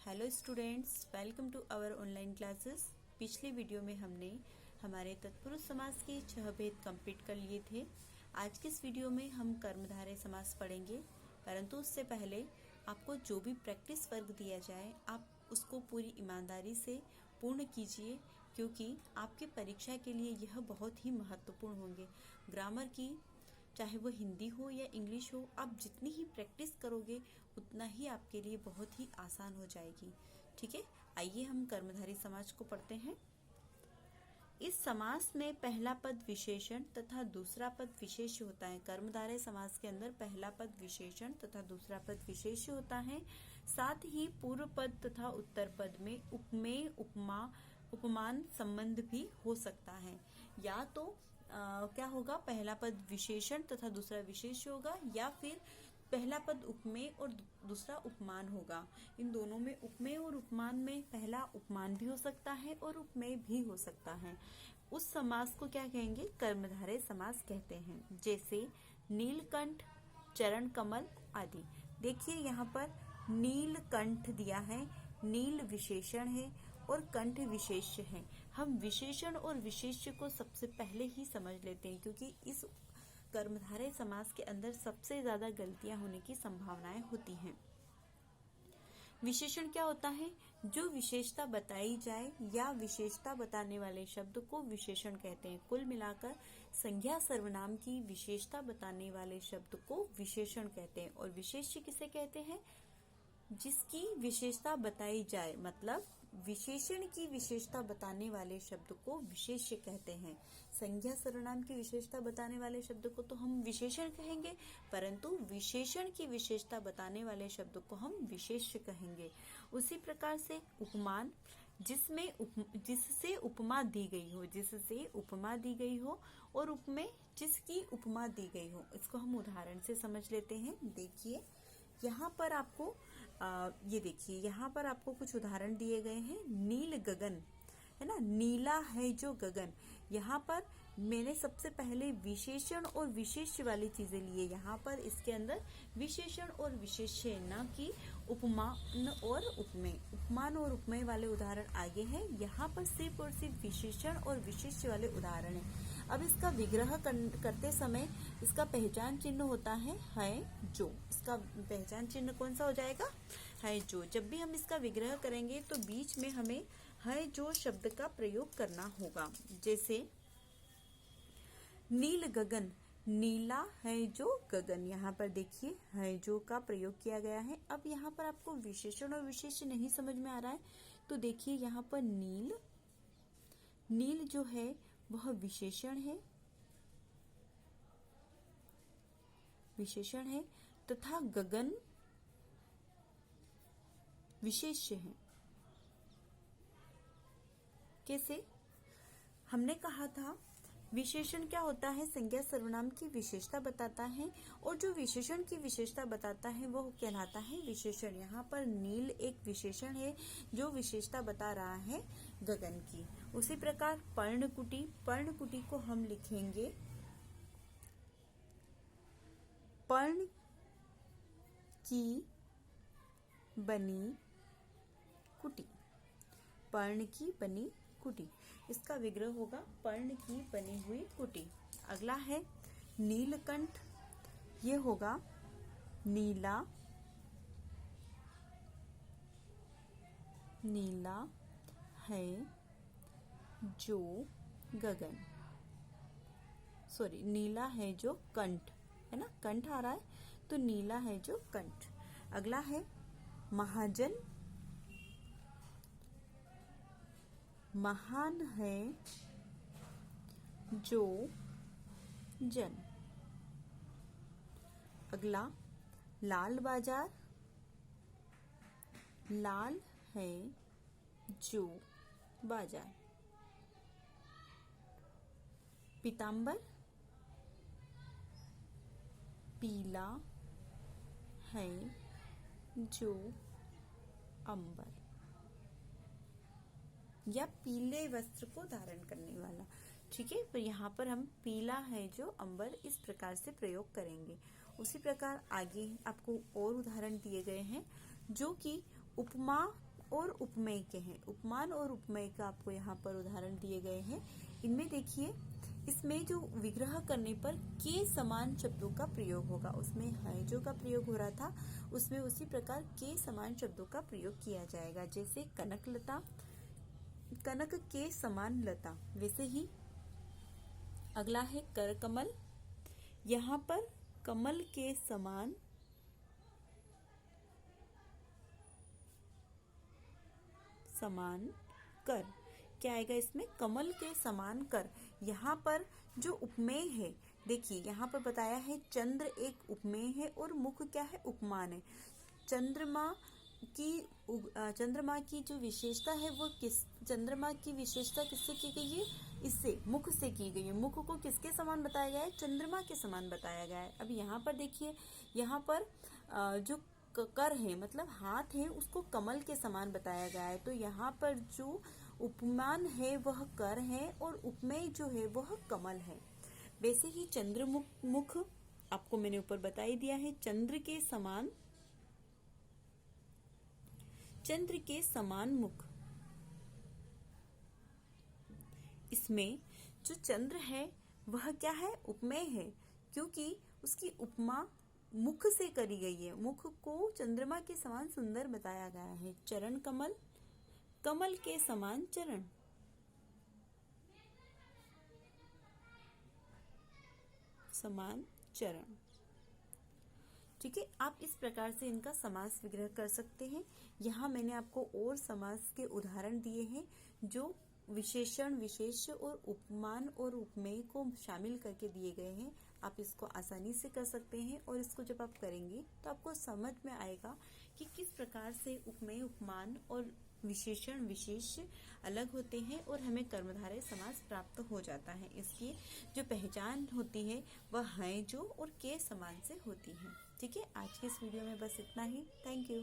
Hello students, welcome to our online classes. पिछले video में हमने हमारे तत्पुरुष समास के 6 भेद कंप्लीट कर लिए थे। आज के इस वीडियो में हम कर्मधारय समास पढ़ेंगे, परंतु उससे पहले आपको जो भी प्रैक्टिस वर्क दिया जाए आप उसको पूरी ईमानदारी से पूर्ण कीजिए, क्योंकि आपकी परीक्षा के लिए यह बहुत ही महत्वपूर्ण होंगे। ग्रामर की चाहे वो हिंदी हो या इंग्लिश हो, आप जितनी ही प्रैक्टिस करोगे उतना ही आपके लिए बहुत ही आसान हो जाएगी। ठीक है, आइए हम कर्मधारय समास को पढ़ते हैं। इस समास में पहला पद विशेषण तथा दूसरा पद विशेष्य होता है। कर्मधारय समास के अंदर पहला पद विशेषण तथा दूसरा पद विशेष्य होता है। साथ ही पूर्व पद तथा उत्तर पद में उपमेय, उपमा, उपमान संबंध भी हो सकता है। या तो क्या होगा, पहला पद विशेषण तथा दूसरा विशेष्य होगा, या फिर पहला पद उपमेय और दूसरा उपमान होगा। इन दोनों में, उपमेय और उपमान में पहला उपमान भी हो सकता है और उपमेय भी हो सकता है। उस समास को क्या कहेंगे? कर्मधारय समास कहते हैं। जैसे नीलकंठ, चरण कमल आदि। देखिए यहाँ पर नीलकंठ दिया है, नील विशेषण है और कंठ विशेष्य है। हम विशेषण और विशेष्य को सबसे पहले ही समझ लेते हैं, क्योंकि इस कर्मधारय समास के अंदर सबसे ज्यादा गलतियां होने की संभावनाएं होती हैं। विशेषण क्या होता है? जो विशेषता बताई जाए या विशेषता बताने वाले शब्द को विशेषण कहते हैं। कुल मिलाकर संज्ञा सर्वनाम की विशेषता बताने वाले शब्द को विशेषण कहते हैं। और विशेष्य किसे कहते हैं? जिसकी विशेषता बताई जाए, मतलब विशेषण की विशेषता बताने वाले शब्द को विशेष्य कहते हैं। संज्ञा सर्वनाम की विशेषता बताने वाले शब्द को तो हम विशेषण कहेंगे, परंतु विशेषण की विशेषता बताने वाले शब्द को हम विशेष्य कहेंगे। उसी प्रकार से उपमान, जिससे उपमा दी गई हो, जिससे उपमा दी गई हो, और उपमेय जिसकी उपमा दी गई हो। इसको हम उदाहरण से समझ लेते हैं। देखिए यहाँ पर आपको ये देखिए, यहाँ पर आपको कुछ उदाहरण दिए गए हैं। नील गगन, है ना, नीला है जो गगन। यहाँ पर मैंने सबसे पहले विशेषण और विशेष्य वाली चीजें लिए। यहाँ पर इसके अंदर विशेषण और विशेष्य, न कि उपमान और उपमेय। उपमान और उपमेय वाले उदाहरण आगे हैं। यहाँ पर सिर्फ और सिर्फ विशेषण और विशेष्य वाले उदाहरण हैं। अब इसका विग्रह करते समय इसका पहचान चिन्ह होता है जो। इसका पहचान चिन्ह कौन सा हो जाएगा? है जो। जब भी हम इसका विग्रह करेंगे तो बीच में हमें है जो शब्द का प्रयोग करना होगा। जैसे नील गगन, नीला है जो गगन। यहाँ पर देखिए है जो का प्रयोग किया गया है। अब यहाँ पर आपको विशेषण और विशेष्य नहीं समझ में आ रहा है तो देखिए यहाँ पर नील, नील जो है वह विशेषण है, विशेषण है, तथा गगन विशेष्य है। कैसे? हमने कहा था विशेषण क्या होता है? संज्ञा सर्वनाम की विशेषता बताता है, और जो विशेषण की विशेषता बताता है वो कहलाता है विशेषण। यहाँ पर नील एक विशेषण है जो विशेषता बता रहा है गगन की। उसी प्रकार पर्णकुटी, पर्णकुटी को हम लिखेंगे पर्ण की बनी कुटी, पर्ण की बनी कुटी। इसका विग्रह होगा पर्ण की बनी हुई कुटी। अगला है नीलकंठ, ये होगा नीला, नीला है जो गगन। सॉरी, नीला है जो कंठ, है ना, कंठ आ रहा है तो नीला है जो कंठ। अगला है महाजन, महान है जो जन। अगला लाल बाजार, लाल है जो बाजार। पीतांबर, पीला है जो अंबर, या पीले वस्त्र को धारण करने वाला। ठीक है, तो यहाँ पर हम पीला है जो अंबर इस प्रकार से प्रयोग करेंगे। उसी प्रकार आगे आपको और उदाहरण दिए गए हैं जो कि उपमा और उपमेय के हैं। उपमान और उपमेय का आपको यहाँ पर उदाहरण दिए गए हैं। इनमें देखिए, इसमें जो विग्रह करने पर के समान शब्दों का प्रयोग होगा, उसमें है जो का प्रयोग हो रहा था उसमें उसी प्रकार के समान शब्दों का प्रयोग किया जाएगा। जैसे कनकलता, कनक के समान लता, वैसे ही अगला है करकमल, यहाँ पर कमल के समान कर। क्या आएगा इसमें? कमल के समान कर। यहाँ पर जो उपमेय है, देखिए यहाँ पर बताया है चंद्र एक उपमेय है और मुख क्या है? उपमान है। चंद्रमा की जो विशेषता है वो चंद्रमा की विशेषता किससे की गई है? इससे, मुख से की गई है। मुख को किसके समान बताया गया है? चंद्रमा के समान बताया गया है। अब यहाँ पर देखिए, यहाँ पर जो कर है मतलब हाथ है उसको कमल के समान बताया गया है। तो यहाँ पर जो उपमान है वह कर है और उपमेय जो है वह कमल है। वैसे ही मुख आपको मैंने ऊपर बता ही दिया है, चंद्र के समान मुख। इसमें जो चंद्र है वह क्या है? उपमेय है, क्योंकि उसकी उपमा मुख से करी गई है। मुख को चंद्रमा के समान सुंदर बताया गया है। चरण कमल, कमल के समान चरण। ठीक है, आप इस प्रकार से इनका समास विग्रह कर सकते हैं। यहाँ मैंने आपको और समास के उदाहरण दिए हैं जो विशेषण, विशेष्य और उपमान और उपमेय को शामिल करके दिए गए हैं। आप इसको आसानी से कर सकते हैं और इसको जब आप करेंगे तो आपको समझ में आएगा कि किस प्रकार से उपमेय, उपमान और विशेषण, विशेष्य अलग होते हैं और हमें कर्मधारय समास प्राप्त हो जाता है। इसकी जो पहचान होती है वह हैं जो और के समान से होती है। ठीक है, आज के इस वीडियो में बस इतना ही। Thank you.